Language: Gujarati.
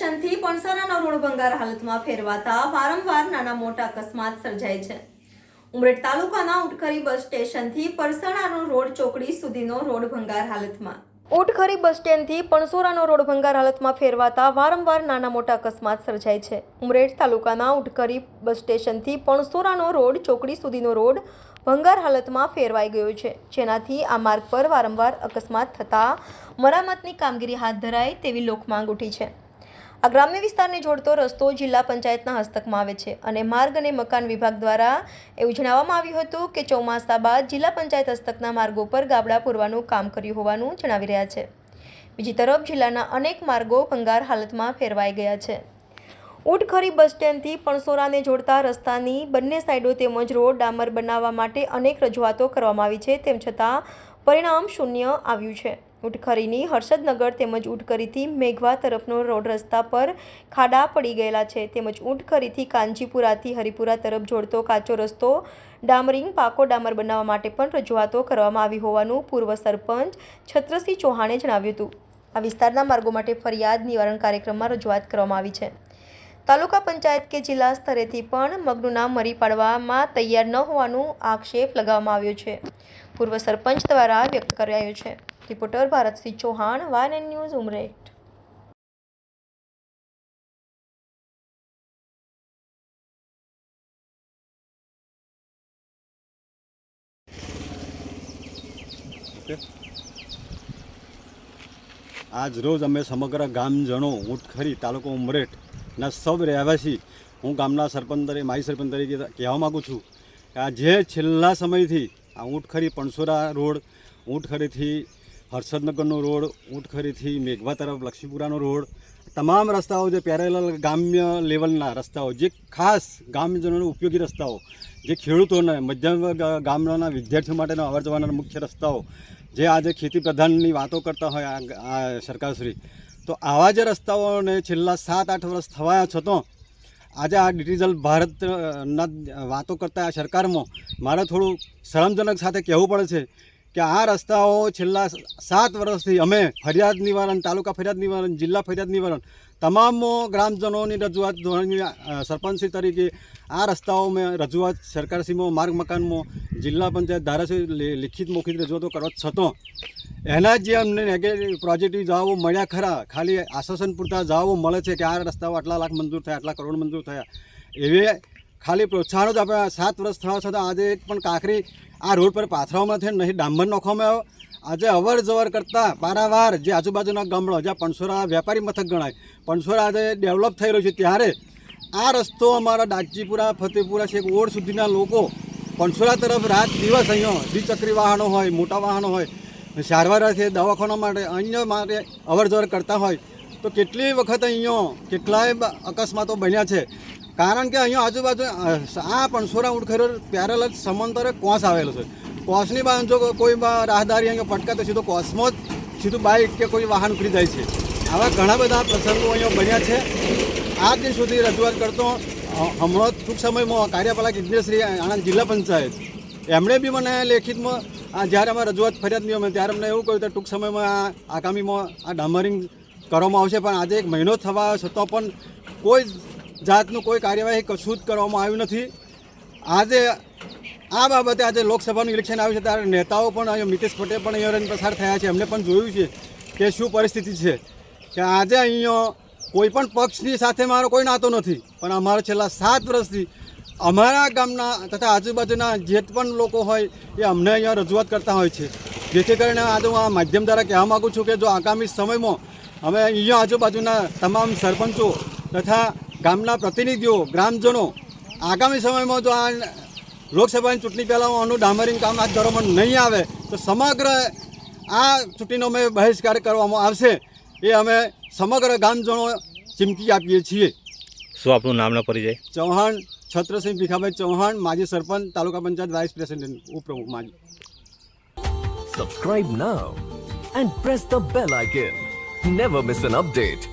સ્ટેશનથી પણસારાનો રોડ ભંગાર હાલતમાં ફેરવાતા વારંવાર નાના મોટા અકસ્માત સર્જાય છે. ઉમરેઠ તાલુકાના ઉટખરી બસ સ્ટેશનથી પરસાણાનો રોડ ચોકડી સુધીનો રોડ ભંગાર હાલતમાં. ઉટખરી બસ સ્ટેન્ડથી પણસોરાનો રોડ ભંગાર હાલતમાં ફેરવાતા વારંવાર નાના મોટા અકસ્માત સર્જાય છે. ઉમરેઠ તાલુકાના ઉટખરી બસ સ્ટેશનથી પણસોરાનો રોડ ચોકડી સુધીનો રોડ ભંગાર હાલતમાં ફેરવાઈ ગયો છે, જેનાથી આ માર્ગ પર વારંવાર અકસ્માત થતા મરામતની કામગીરી હાથ ધરાય તેવી લોકમાંગ ઉઠી છે. આ ગ્રામ્ય વિસ્તારને જોડતો રસ્તો જિલ્લા પંચાયતના હસ્તકમાં આવે છે અને માર્ગ અને મકાન વિભાગ દ્વારા એવું જણાવવામાં આવ્યું હતું કે ચોમાસા બાદ જિલ્લા પંચાયત હસ્તકના માર્ગો પર ગાબડા પૂરવાનું કામ કર્યું હોવાનું જણાવી રહ્યા છે. બીજી તરફ જિલ્લાના અનેક માર્ગો ભંગાર હાલતમાં ફેરવાઈ ગયા છે. ઉટખરી બસ સ્ટેન્ડથી પણસોરાને જોડતા રસ્તાની બંને સાઈડો તેમજ રોડ ડામર બનાવવા માટે અનેક રજૂઆતો કરવામાં આવી છે, તેમ છતાં પરિણામ શૂન્ય આવ્યું છે. ઉટખરીની હર્ષદનગર તેમજ ઉટખરીથી મેઘવા તરફનો રોડ રસ્તા પર ખાડા પડી ગયેલા છે, તેમજ ઉટખરીથી કાંજીપુરાથી હરિપુરા તરફ જોડતો કાચો રસ્તો ડામરિંગ પાકો ડામર બનાવવા માટે પણ રજૂઆતો કરવામાં આવી હોવાનું પૂર્વ સરપંચ છત્રસિંહ ચૌહાણે જણાવ્યું હતું. આ વિસ્તારના માર્ગો માટે ફરિયાદ નિવારણ કાર્યક્રમમાં રજૂઆત કરવામાં આવી છે. તાલુકા પંચાયત કે જિલ્લા સ્તરેથી પણ મગનું નામ મરી પાડવામાં તૈયાર ન હોવાનું આક્ષેપ લગાવવામાં આવ્યો છે, પૂર્વ સરપંચ દ્વારા વ્યક્ત કરાયો છે. Reporter Bharatsinh Chauhan, YNN news, Umreth. આજ રોજ અમે સમગ્ર ગામજનો ઉટખરી તાલુકો ઉમરેઠના સૌ રહેવાસી, હું ગામના સરપંચ તરીકે માજી સરપંચ તરીકે કહેવા માગું છું કે આ જે છેલ્લા સમયથી આ ઉટખરી પણસોરા રોડ, ઉટખરીથી હર્ષદનગરનો રોડ, ઉટખરીથી મેઘવા તરફ લક્ષ્મીપુરાનો રોડ, તમામ રસ્તાઓ જે પેરેલલ ગ્રામ્ય લેવલના રસ્તાઓ, જે ખાસ ગામજનોને ઉપયોગી રસ્તાઓ, જે ખેડૂતોને મધ્યમ ગામના વિદ્યાર્થીઓ માટેના અવર જવાના મુખ્ય રસ્તાઓ, જે આજે ખેતી પ્રધાનની વાતો કરતા હોય આ સરકારશ્રી, તો આવા જે રસ્તાઓને છેલ્લા 7-8 વર્ષ થયા છતાં આજે આ ડિજિટલ ભારતના વાતો કરતા આ સરકારમાં મારે થોડું શરમજનક સાથે કહેવું પડે છે કે આ રસ્તાઓ છેલ્લા 7 વર્ષથી અમે ફરિયાદ નિવારણ, તાલુકા ફરિયાદ નિવારણ, જિલ્લા ફરિયાદ નિવારણ, તમામ ગ્રામજનોની રજૂઆત સરપંચશ્રી તરીકે આ રસ્તાઓ મેં રજૂઆત સરકારશ્રીમાં, માર્ગ મકાનમાં, જિલ્લા પંચાયત ધારાસભ્ય લેખિત મૌખિક રજૂઆતો કરવા છતાં એના જે અમને નેગેટિવ પોઝિટિવ જવાબો મળ્યા ખરા, ખાલી આશ્વાસન પૂરતા જવાબો મળે છે કે આ રસ્તાઓ આટલા લાખ મંજૂર થયા, આટલા કરોડ મંજૂર થયા, એવી ખાલી પ્રોત્સાહન જ આપણે 7 વર્ષ થવા છતાં આજે એક પણ કાંકરી આ રોડ પર પાથરવામાં નથી, નહીં ડામર નાખવામાં આવ્યો. આજે અવર જવર કરતાં પારાવાર જે આજુબાજુના ગામડો, જ્યાં પણસોરા વ્યાપારી મથક ગણાય, પણસોરા આજે ડેવલપ થઈ રહ્યું છે, ત્યારે આ રસ્તો અમારા ડાકજીપુરા, ફતેપુરા, છેક ઓડ સુધીના લોકો પણસોરા તરફ રાત દિવસ અહીંયા દ્વિચક્રી વાહનો હોય, મોટા વાહનો હોય, સારવારથી દવાખાના માટે અન્ય માટે અવર જવર કરતા હોય, તો કેટલી વખત અહીંયા કેટલાય અકસ્માતો બન્યા છે. કારણ કે અહીંયા આજુબાજુ આ પણસોરા ઉટખરી પેરેલલ સમાંતરે કોસ આવેલો છે. કોસની બાજુ જો કોઈ રાહદારી અહીંયા પટકાતો સીધો કોસમાં જ સીધું બાઇક કે કોઈ વાહન ઉતરી જાય છે. આવા ઘણા બધા પ્રસંગો અહીંયા બન્યા છે. આજ દિન સુધી રજૂઆત કરતો હમણાં ટૂંક સમયમાં કાર્યપાલક ઇજનેરશ્રી આણંદ જિલ્લા પંચાયત એમણે બી મને લેખિતમાં જ્યારે અમે રજૂઆત ફરિયાદ નહીં અમે ત્યારે અમને એવું કહ્યું કે ટૂંક સમયમાં આગામીમાં આ ડામરિંગ કરવામાં આવશે, પણ આજે 1 મહિનો થવા છતાં પણ કોઈ જાતનું કોઈ કાર્યવાહી કશું જ કરવામાં આવ્યું નથી. આજે આ બાબતે આજે લોકસભાનું ઇલેક્શન આવ્યું છે ત્યારે નેતાઓ પણ અહીંયા મિતેશ પટેલ પણ અહીંયા પસાર થયા છે, એમને પણ જોયું છે કે શું પરિસ્થિતિ છે. કે આજે અહીંયા કોઈ પણ પક્ષની સાથે મારો કોઈ નાતો નથી, પણ અમારા છેલ્લા 7 વર્ષથી અમારા ગામના તથા આજુબાજુના જે પણ લોકો હોય એ અમને અહીંયા રજૂઆત કરતા હોય છે. જેથી કરીને આજે હું આ માધ્યમ દ્વારા કહેવા માગું છું કે જો આગામી સમયમાં અમે અહીંયા આજુબાજુના તમામ સરપંચો તથા ગામના પ્રતિનિધિઓ, ગ્રામજનો આગામી સમયમાં જો આ લોકસભાની ચૂંટણી પહેલાં આનું ડામરિંગ કામ હાથ ધરવામાં નહીં આવે તો સમગ્ર આ ચૂંટણીનો અમે બહિષ્કાર કરવામાં આવશે, એ અમે સમગ્ર ગામજનો ચીમકી આપીએ છીએ. શું આપનું નામનો પરિચય? ચૌહાણ છત્રસિંહ ભીખાભાઈ ચૌહાણ, માજી સરપંચ, તાલુકા પંચાયત વાઇસ પ્રેસિડેન્ટ, ઉપપ્રમુખ માજી. Subscribe now and press the bell icon. Never miss an update.